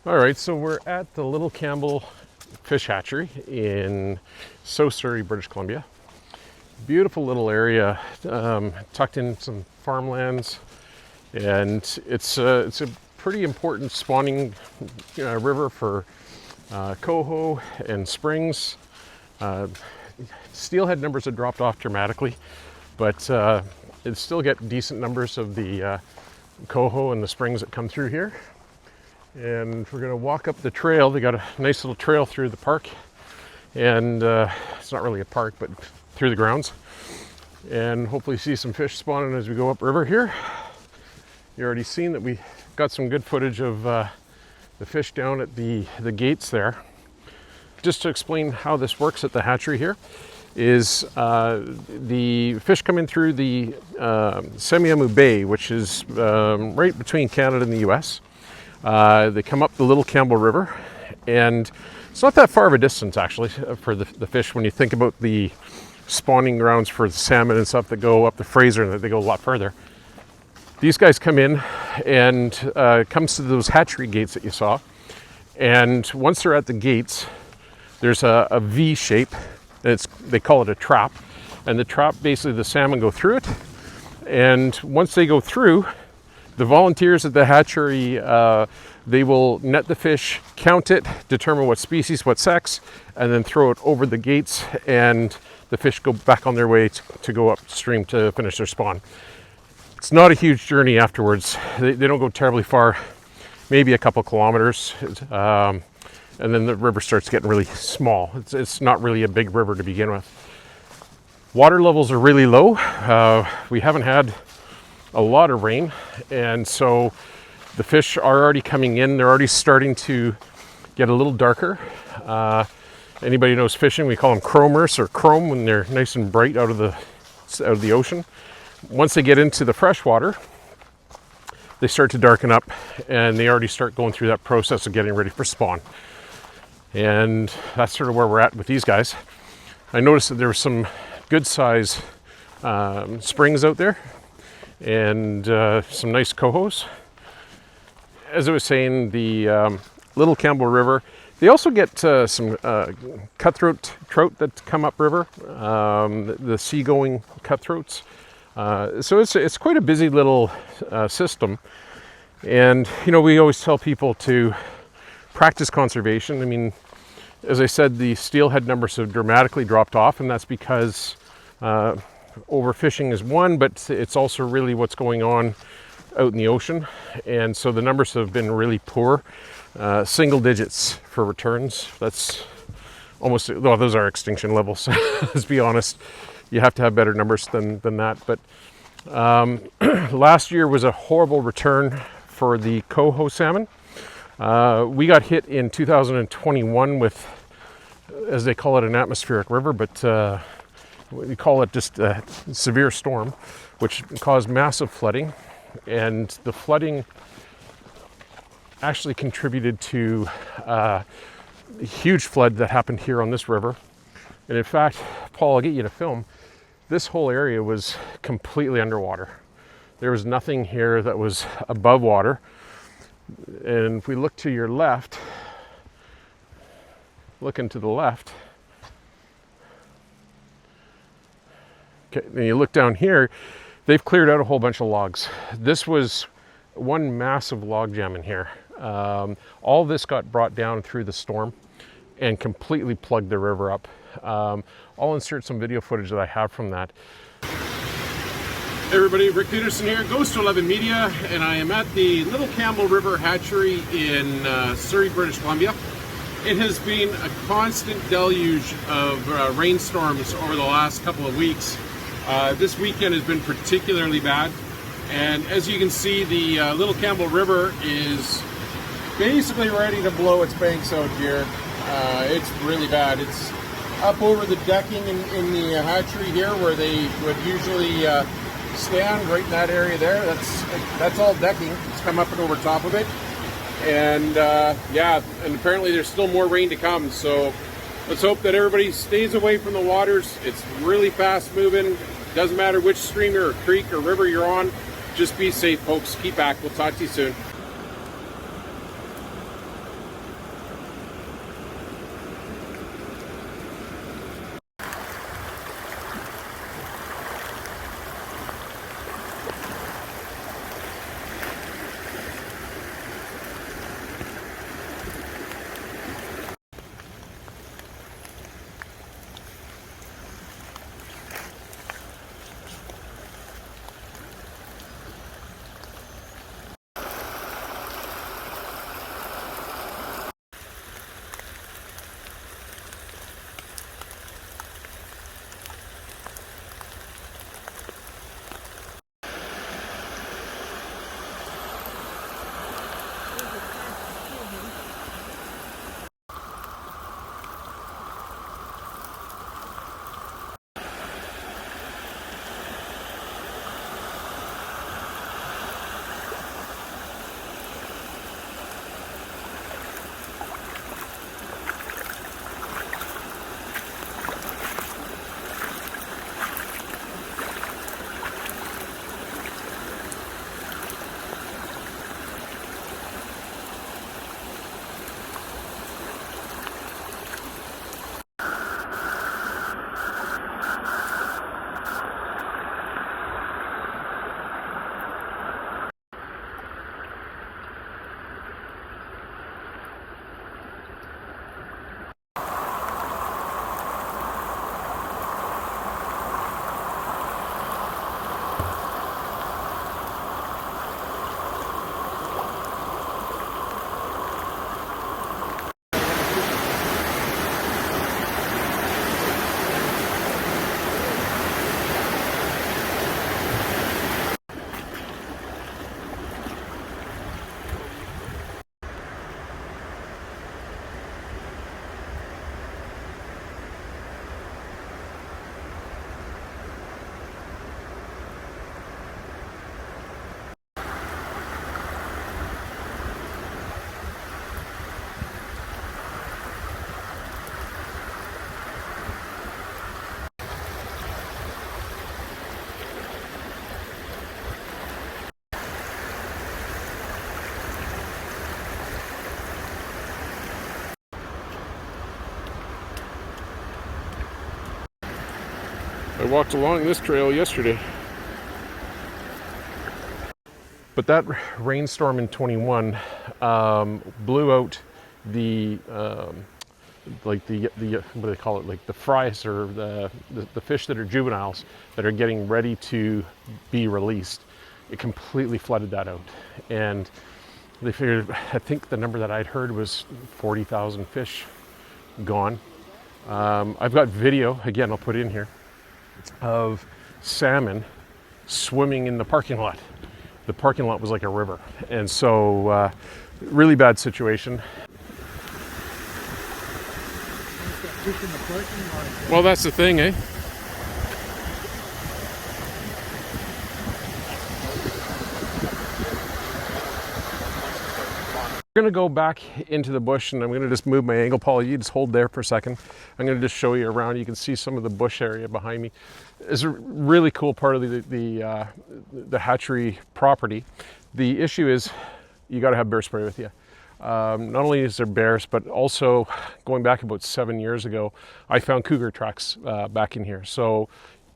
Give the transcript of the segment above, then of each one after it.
All right, so we're at the Little Campbell Fish Hatchery in South Surrey, British Columbia. Beautiful little area, tucked in some farmlands, and it's a pretty important spawning river for coho and springs. Steelhead numbers have dropped off dramatically, but it still get decent numbers of the coho and the springs that come through here. And we're going to walk up the trail. They got a nice little trail through the park, and it's not really a park, but through the grounds, and hopefully see some fish spawning as we go upriver here. You already seen that we got some good footage of the fish down at the gates there. Just to explain how this works at the hatchery here is the fish come in through the Semiahmoo Bay, which is right between Canada and the US. They come up the Little Campbell River, and it's not that far of a distance actually for the fish when you think about the spawning grounds for the salmon and stuff that go up the Fraser, and they go a lot further. These guys come in and comes to those hatchery gates that you saw, and once they're at the gates, there's a V shape. They call it a trap, and the trap, basically the salmon go through it, and once they go through, the volunteers at the hatchery, they will net the fish, count it, determine what species, what sex, and then throw it over the gates, and the fish go back on their way to go upstream to finish their spawn. It's not a huge journey afterwards. They don't go terribly far, maybe a couple kilometers, and then the river starts getting really small. It's not really a big river to begin with. Water levels are really low. We haven't had a lot of rain, and so the fish are already coming in. They're already starting to get a little darker. Anybody knows fishing, we call them chromers or chrome when they're nice and bright out of the ocean. Once they get into the fresh water, they start to darken up, and they already start going through that process of getting ready for spawn. And that's sort of where we're at with these guys. I noticed that there were some good size springs out there, and some nice cohos. As I was saying, the Little Campbell River, they also get some cutthroat trout that come upriver, the seagoing cutthroats. So it's quite a busy little system. And, we always tell people to practice conservation. I mean, as I said, the steelhead numbers have dramatically dropped off, and that's because overfishing is one, but it's also really what's going on out in the ocean, and so the numbers have been really poor. Single digits for returns. That's almost, well, those are extinction levels. Let's be honest, you have to have better numbers than that. But last year was a horrible return for the coho salmon. We got hit in 2021 with, as they call it, an atmospheric river, but we call it just a severe storm, which caused massive flooding. And the flooding actually contributed to a huge flood that happened here on this river. And in fact, Paul, I'll get you to film, this whole area was completely underwater. There was nothing here that was above water. And if we look to your left, looking to the left, okay, then you look down here, they've cleared out a whole bunch of logs. This was one massive log jam in here. All this got brought down through the storm and completely plugged the river up. I'll insert some video footage that I have from that. Hey everybody, Rick Pedersen here, Ghost 11 Media, and I am at the Little Campbell River Hatchery in Surrey, British Columbia. It has been a constant deluge of rainstorms over the last couple of weeks. This weekend has been particularly bad, and as you can see, the Little Campbell River is basically ready to blow its banks out here. It's really bad. It's up over the decking in the hatchery here where they would usually stand, right in that area there. That's all decking. It's come up and over top of it, and yeah, and apparently there's still more rain to come, so let's hope that everybody stays away from the waters. It's really fast moving. Doesn't matter which stream or creek or river you're on, just be safe, folks. Keep back. We'll talk to you soon. walked along this trail yesterday. But that rainstorm in 21 blew out the what do they call it, like the fries, or the fish that are juveniles that are getting ready to be released. It completely flooded that out, and they figured, I think the number that I'd heard was 40,000 fish gone. I've got video, again I'll put in here, of salmon swimming in the parking lot. The parking lot was like a river, and so really bad situation. Well, that's the thing, eh? We're gonna go back into the bush, and I'm gonna just move my angle. Paul, you just hold there for a second. I'm gonna just show you around. You can see some of the bush area behind me. It's a really cool part of the hatchery property. The issue is you got to have bear spray with you. Not only is there bears, but also going back about 7 years ago, I found cougar tracks back in here. So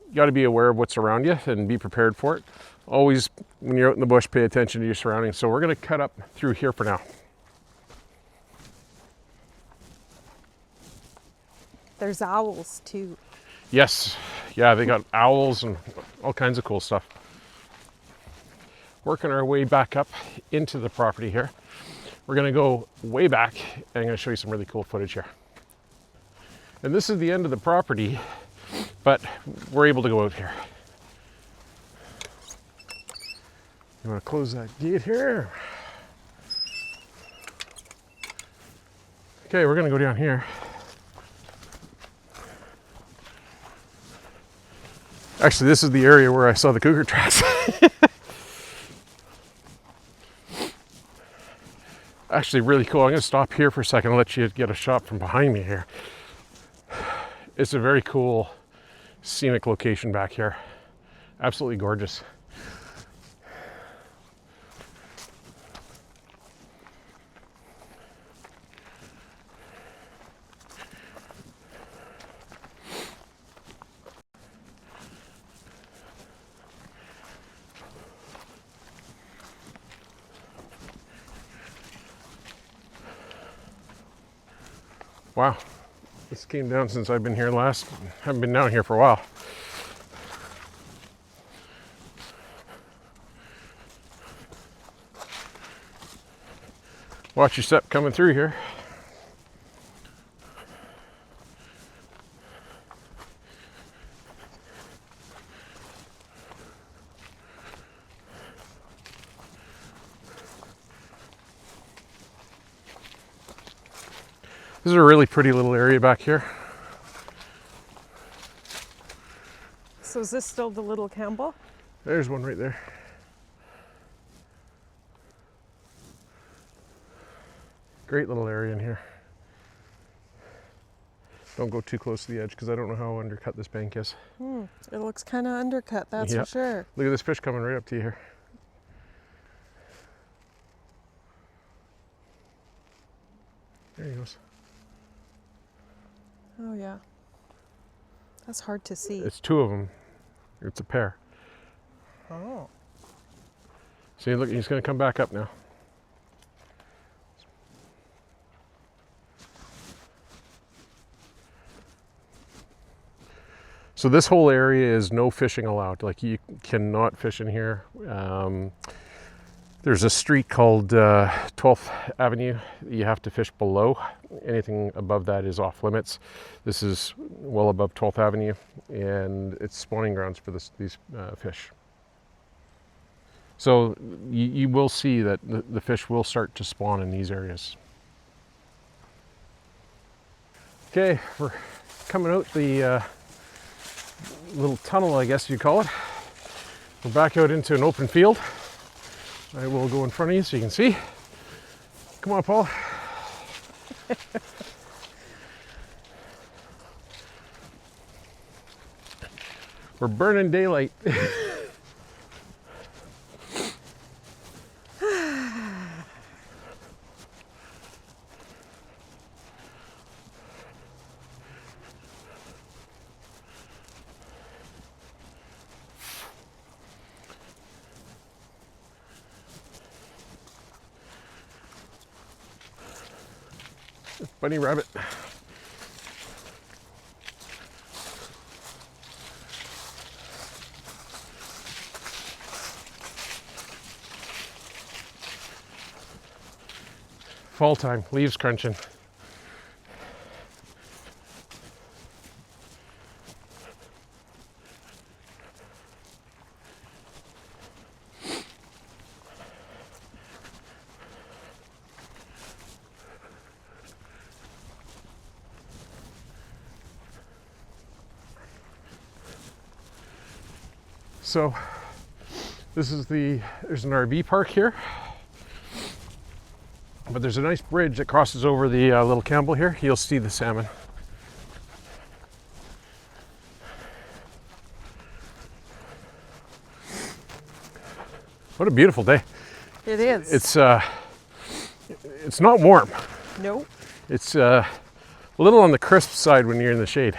you got to be aware of what's around you and be prepared for it. Always, when you're out in the bush, pay attention to your surroundings. So we're going to cut up through here for now. There's owls too. Yes, yeah, they got owls and all kinds of cool stuff. Working our way back up into the property here. We're gonna go way back, and I'm gonna show you some really cool footage here. And this is the end of the property, but we're able to go out here. You wanna close that gate here? Okay, we're gonna go down here. Actually, this is the area where I saw the cougar tracks. Actually, really cool. I'm going to stop here for a second and let you get a shot from behind me here. It's a very cool scenic location back here. Absolutely gorgeous. Wow, this came down since I've been here last. Haven't been down here for a while. Watch your step coming through here. This is a really pretty little area back here. So is this still the little Campbell? There's one right there. Great little area in here. Don't go too close to the edge because I don't know how undercut this bank is. It looks kind of undercut, that's for sure. Look at this fish coming right up to you here. There he goes. Oh yeah. That's hard to see. It's two of them. It's a pair. Oh. See, look, he's going to come back up now. So this whole area is no fishing allowed. Like, you cannot fish in here. There's a street called 12th Avenue. You have to fish below. Anything above that is off limits. This is well above 12th Avenue, and it's spawning grounds for these fish. So you will see that the fish will start to spawn in these areas. Okay, we're coming out the little tunnel, I guess you call it. We're back out into an open field. I will go in front of you so you can see. Come on, Paul. We're burning daylight. bunny rabbit. Fall time, leaves crunching. So there's an RV park here, but there's a nice bridge that crosses over the little Campbell here. You'll see the salmon. What a beautiful day. It is. It's not warm. Nope. It's a little on the crisp side when you're in the shade.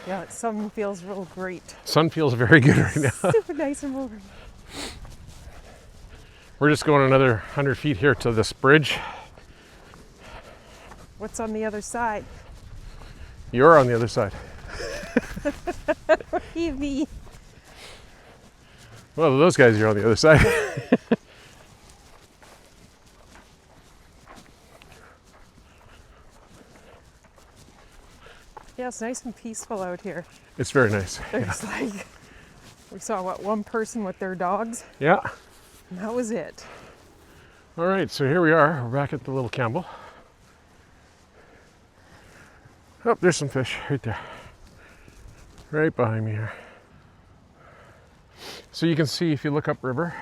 Yeah, the sun feels real great. Sun feels very good right now. Super nice and warm. We're just going another 100 feet here to this bridge. What's on the other side? You're on the other side. Evie. Well, those guys are on the other side. Yeah, it's nice and peaceful out here. It's very nice. There's like, we saw one person with their dogs, Yeah. and that was it. All right, so here we are. We're back at the little Campbell. Oh, there's some fish right there. Right behind me here. So you can see, if you look upriver,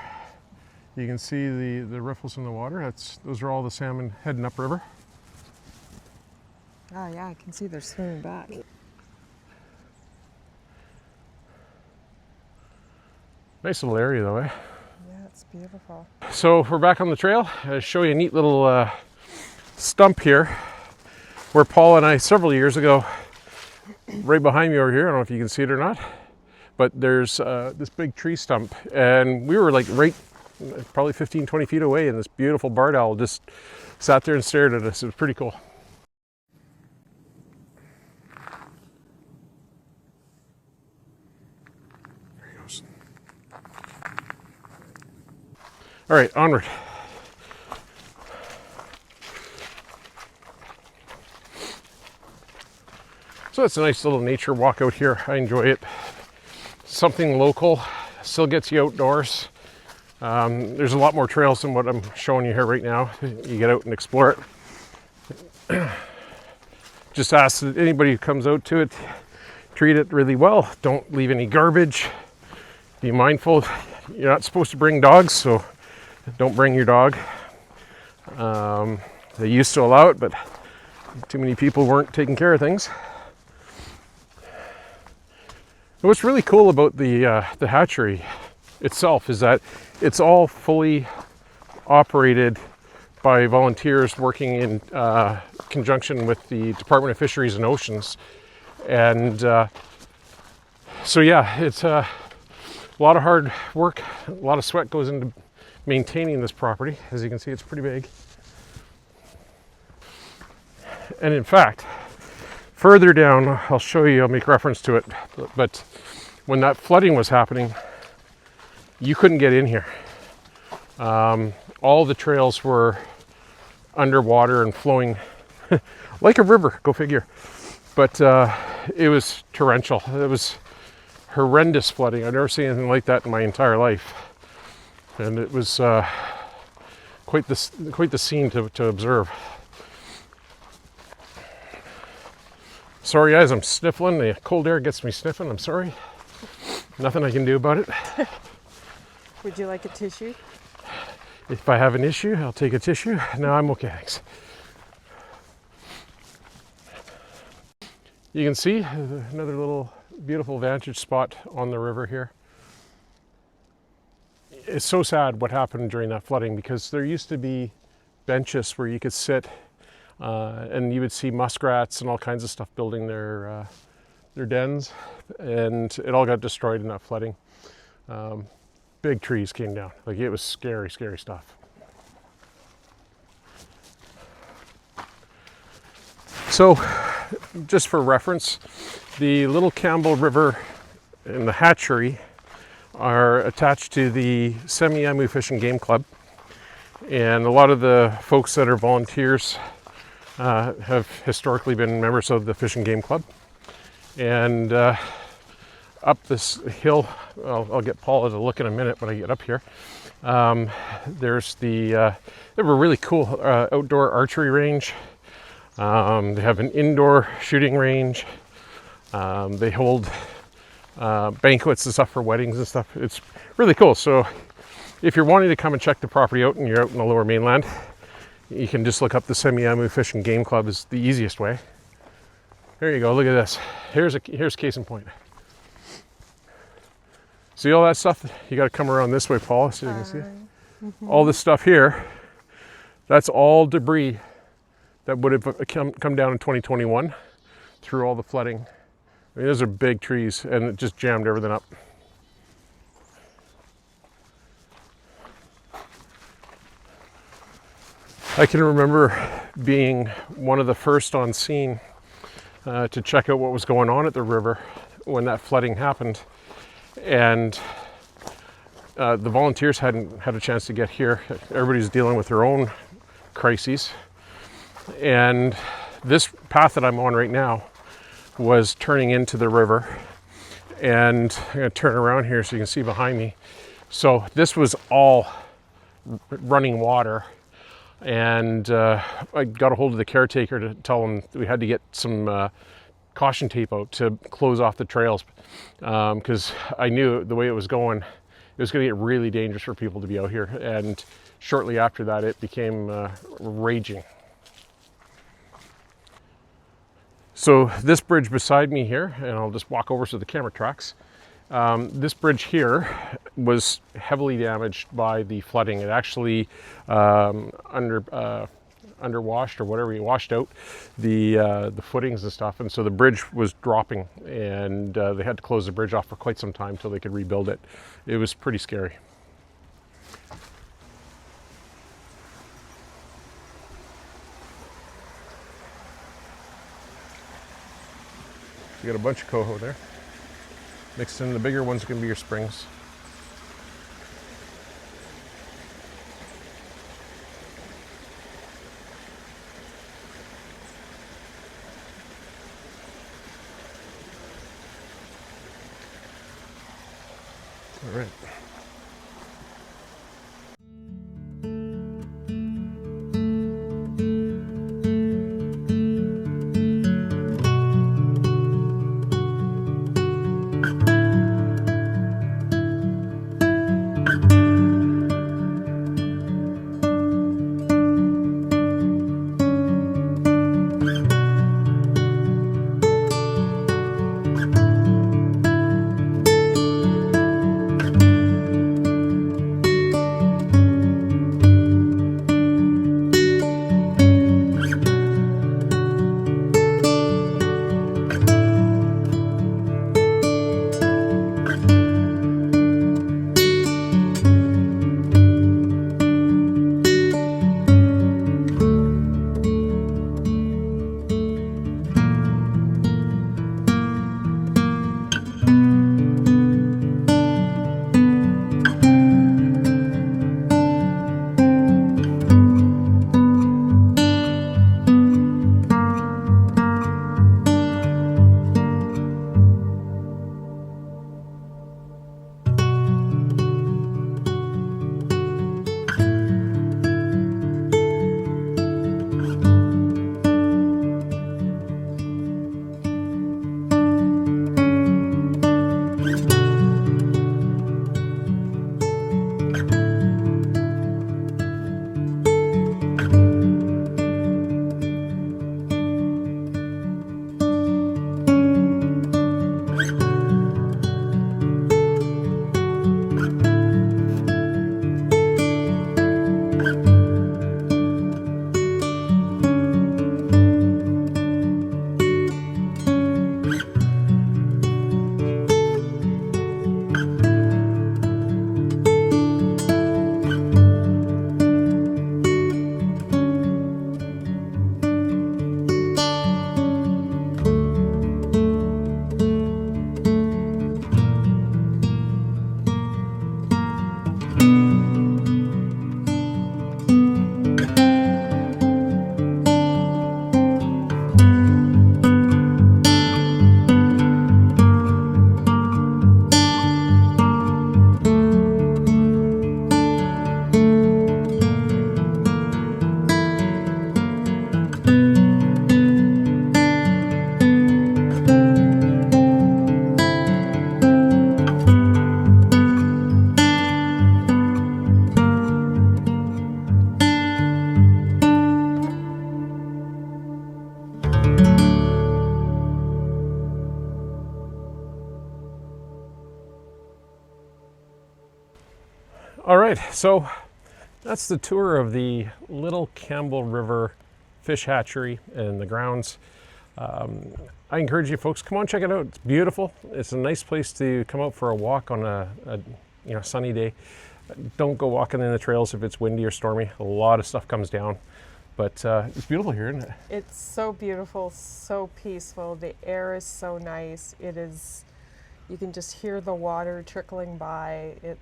you can see the riffles in the water. Those are all the salmon heading upriver. Oh yeah, I can see they're swimming back. Nice little area though, eh? Yeah, it's beautiful. So we're back on the trail. I'll show you a neat little stump here where Paul and I, several years ago, right behind me over here, I don't know if you can see it or not, but there's this big tree stump, and we were like right probably 15, 20 feet away, and this beautiful barred owl just sat there and stared at us. It was pretty cool. There he goes. All right, onward. So it's a nice little nature walk out here. I enjoy it. Something local, still gets you outdoors. There's a lot more trails than what I'm showing you here right now. You get out and explore it. Just ask that anybody who comes out to it, treat it really well. Don't leave any garbage. Be mindful. You're not supposed to bring dogs, so don't bring your dog. They used to allow it, but too many people weren't taking care of things. What's really cool about the hatchery itself is that it's all fully operated by volunteers working in conjunction with the Department of Fisheries and Oceans. And so yeah, it's a lot of hard work, a lot of sweat goes into maintaining this property. As you can see, it's pretty big. And in fact, further down, I'll show you, I'll make reference to it, but when that flooding was happening, you couldn't get in here. All the trails were underwater and flowing like a river, go figure. But it was torrential. It was horrendous flooding. I've never seen anything like that in my entire life. And it was quite the scene to observe. Sorry guys, I'm sniffling. The cold air gets me sniffing. I'm sorry. Nothing I can do about it. Would you like a tissue? If I have an issue, I'll take a tissue. No, I'm okay, thanks. You can see another little beautiful vantage spot on the river here. It's so sad what happened during that flooding, because there used to be benches where you could sit and you would see muskrats and all kinds of stuff building their dens, and it all got destroyed in that flooding. Big trees came down. Like, it was scary, scary stuff. So, just for reference, the Little Campbell River and the Hatchery are attached to the Semiahmoo Fish and Game Club, and a lot of the folks that are volunteers have historically been members of the Fish and Game Club. And up this hill, I'll get Paula to look in a minute when I get up here. There's they have a really cool outdoor archery range. They have an indoor shooting range. They hold banquets and stuff for weddings and stuff. It's really cool. So if you're wanting to come and check the property out and you're out in the Lower Mainland, you can just look up the Semiahmoo Fish and Game Club is the easiest way. There you go, look at this. Here's case in point. See all that stuff? You gotta come around this way, Paula, so you can see it. Mm-hmm. All this stuff here, that's all debris that would have come down in 2021 through all the flooding. I mean, those are big trees and it just jammed everything up. I can remember being one of the first on scene to check out what was going on at the river when that flooding happened. And the volunteers hadn't had a chance to get here. Everybody's dealing with their own crises. And this path that I'm on right now was turning into the river. And I'm gonna turn around here so you can see behind me. So this was all running water. And I got a hold of the caretaker to tell him we had to get some caution tape out to close off the trails, because I knew the way it was going to get really dangerous for people to be out here. And shortly after that, it became raging. So this bridge beside me here, and I'll just walk over so the camera tracks. This bridge here was heavily damaged by the flooding. It actually underwashed or whatever, it washed out the footings and stuff, and so the bridge was dropping, and they had to close the bridge off for quite some time until they could rebuild it. It was pretty scary. You got a bunch of coho there. Mixed in, the bigger ones are going to be your springs. All right. All right, so that's the tour of the Little Campbell River Fish Hatchery and the grounds. I encourage you folks, come on, check it out. It's beautiful. It's a nice place to come out for a walk on a sunny day. Don't go walking in the trails if it's windy or stormy. A lot of stuff comes down, but it's beautiful here, isn't it? It's so beautiful, so peaceful. The air is so nice. It is, you can just hear the water trickling by. It's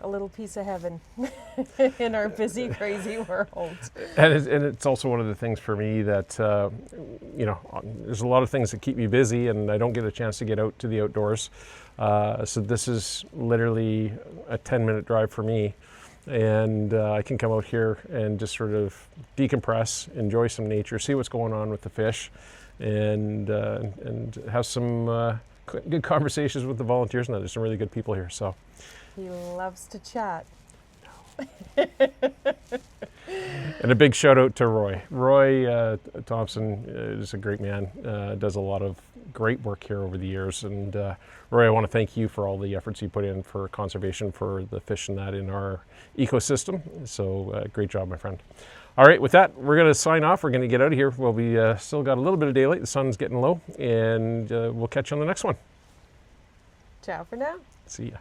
a little piece of heaven in our busy, crazy world. And it's also one of the things for me that, there's a lot of things that keep me busy and I don't get a chance to get out to the outdoors. So this is literally a 10-minute drive for me. And I can come out here and just sort of decompress, enjoy some nature, see what's going on with the fish, and have some good conversations with the volunteers. And there's some really good people here. So. He loves to chat. And a big shout out to Roy. Roy Thompson is a great man, does a lot of great work here over the years. And Roy, I want to thank you for all the efforts you put in for conservation for the fish and that in our ecosystem. So great job, my friend. All right, with that, we're going to sign off. We're going to get out of here. We'll be still got a little bit of daylight. The sun's getting low, and we'll catch you on the next one. Ciao for now. See ya.